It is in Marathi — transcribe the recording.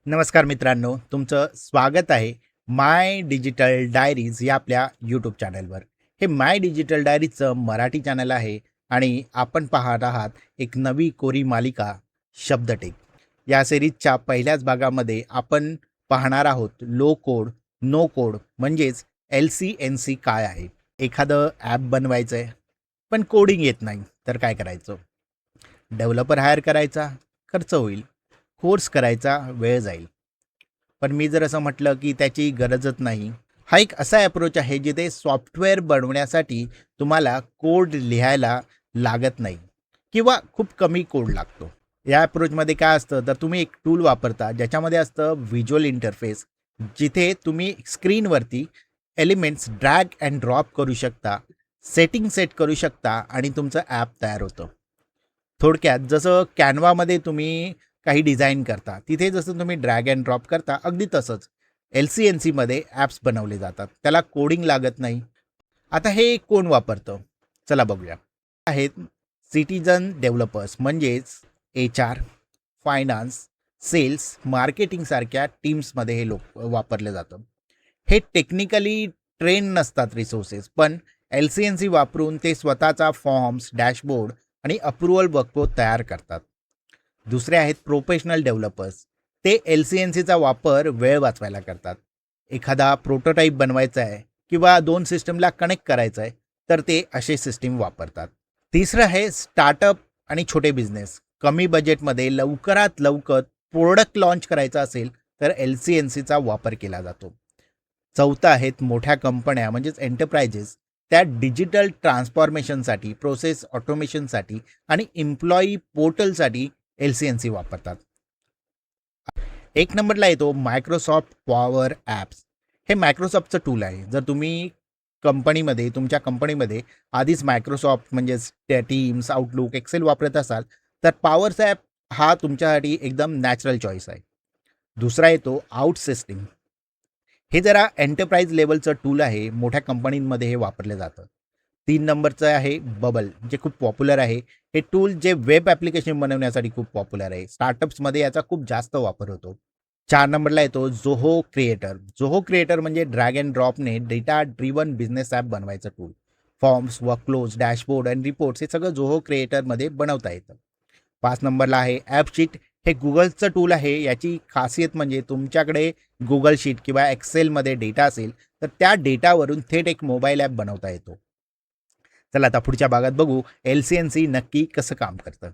नमस्कार मित्रांनो, तुमचं स्वागत आहे माय डिजिटल डायरीज या आपल्या यूट्यूब चॅनलवर. Hey my digital डायरीजचं Marathi channel आहे आणि आपण पाहत आहात एक नवी कोरी मालिका शब्दटेक. या सिरीजच्या पहिल्याच भागामध्ये आपण पाहणार आहोत लो कोड नो कोड म्हणजेच LCNC काय आहे. एखादं ॲप बनवायचं आहे पण कोडिंग येत नाही तर काय करायचं. डेव्हलपर हायर करायचा, खर्च होईल. कोर्स करायचा, वेळ जाईल. पण मी जर असं म्हटलं की त्याची गरजच नाही. हा एक असा अप्रोच आहे जिथे सॉफ्टवेअर बनवण्यासाठी तुम्हाला कोड लिहायला लागत नाही किंवा खूप कमी कोड लागतो. या अप्रोचमध्ये काय असतं तर तुम्ही एक टूल वापरता ज्याच्यामध्ये असतं व्हिज्युअल इंटरफेस, जिथे तुम्ही स्क्रीनवरती एलिमेंट्स ड्रॅग अँड ड्रॉप करू शकता, सेटिंग सेट करू शकता आणि तुमचं ॲप तयार होतं. थोडक्यात जसं कॅनवामध्ये तुम्ही काही डिझाईन करता, तिथे जसं तुम्ही ड्रॅग अँड ड्रॉप करता अगदी तसंच LCNCमध्ये ॲप्स बनवले जातात. त्याला कोडिंग लागत नाही. आता हे कोण वापरतं? चला बघूया. आहेत सिटिझन डेव्हलपर्स म्हणजेच HR, फायनान्स, सेल्स, मार्केटिंगसारख्या टीम्समध्ये हे लोक वापरले जातं. हे टेक्निकली ट्रेन नसतात रिसोर्सेस, पण LCNC वापरून ते स्वतःचा फॉर्म्स, डॅशबोर्ड आणि अप्रुव्हल वर्कफ्लो तयार करतात. दुसरे आहेत प्रोफेशनल डेव्हलपर्स. ते LCNCचा वापर वेळ वाचवायला करतात. एखादा प्रोटोटाईप बनवायचा आहे किंवा 2 सिस्टमला कनेक्ट करायचं आहे तर ते असे सिस्टीम वापरतात. तिसरं आहे स्टार्टअप आणि छोटे बिझनेस. कमी बजेटमध्ये लवकरात लवकर प्रोडक्ट लॉन्च करायचा असेल तर LCNCचा वापर केला जातो. चौथं आहेत मोठ्या कंपन्या म्हणजेच एंटरप्राइजेस. त्या डिजिटल ट्रान्सफॉर्मेशनसाठी, प्रोसेस ऑटोमेशनसाठी आणि एम्प्लॉई पोर्टलसाठी LCNC वापरतात. एक नंबरला येतो मायक्रोसॉफ्ट पॉवर ॲप्स. हे मायक्रोसॉफ्टचं टूल आहे. जर तुम्ही तुमच्या कंपनीमध्ये आधीच मायक्रोसॉफ्ट म्हणजेच टीम्स, आउटलुक, एक्सेल वापरत असाल तर पॉवर्स ॲप हा तुमच्यासाठी एकदम नॅचरल चॉईस आहे. दुसरा येतो आउट सिस्टीम. हे जरा एंटरप्राइज लेवलचं टूल आहे. मोठ्या कंपनींमध्ये हे वापरलं जातं. 3 नंबरचं आहे बबल, जे खूप पॉप्युलर आहे. हे टूल जे वेब ॲप्लिकेशन बनवण्यासाठी खूप पॉप्युलर आहे. स्टार्टअप्समध्ये याचा खूप जास्त वापर होतो. 4 नंबरला येतो झोहो क्रिएटर. झोहो क्रिएटर म्हणजे ड्रॅग अँड ड्रॉपने डेटा ड्रिव्हन बिझनेस ॲप बनवायचं टूल. फॉर्म्स, वर्कफ्लोज, डॅशबोर्ड आणि रिपोर्ट्स हे सगळं झोहो क्रिएटरमध्ये बनवता येतं. 5 नंबरला आहे ॲपशीट. हे गुगलचं टूल आहे. याची खासियत म्हणजे तुमच्याकडे गुगल शीट किंवा एक्सेलमध्ये डेटा असेल तर त्या डेटावरून थेट एक मोबाईल ॲप बनवता येतो. चला आता पुढच्या भागात बघू LCNC नक्की कसं काम करतं.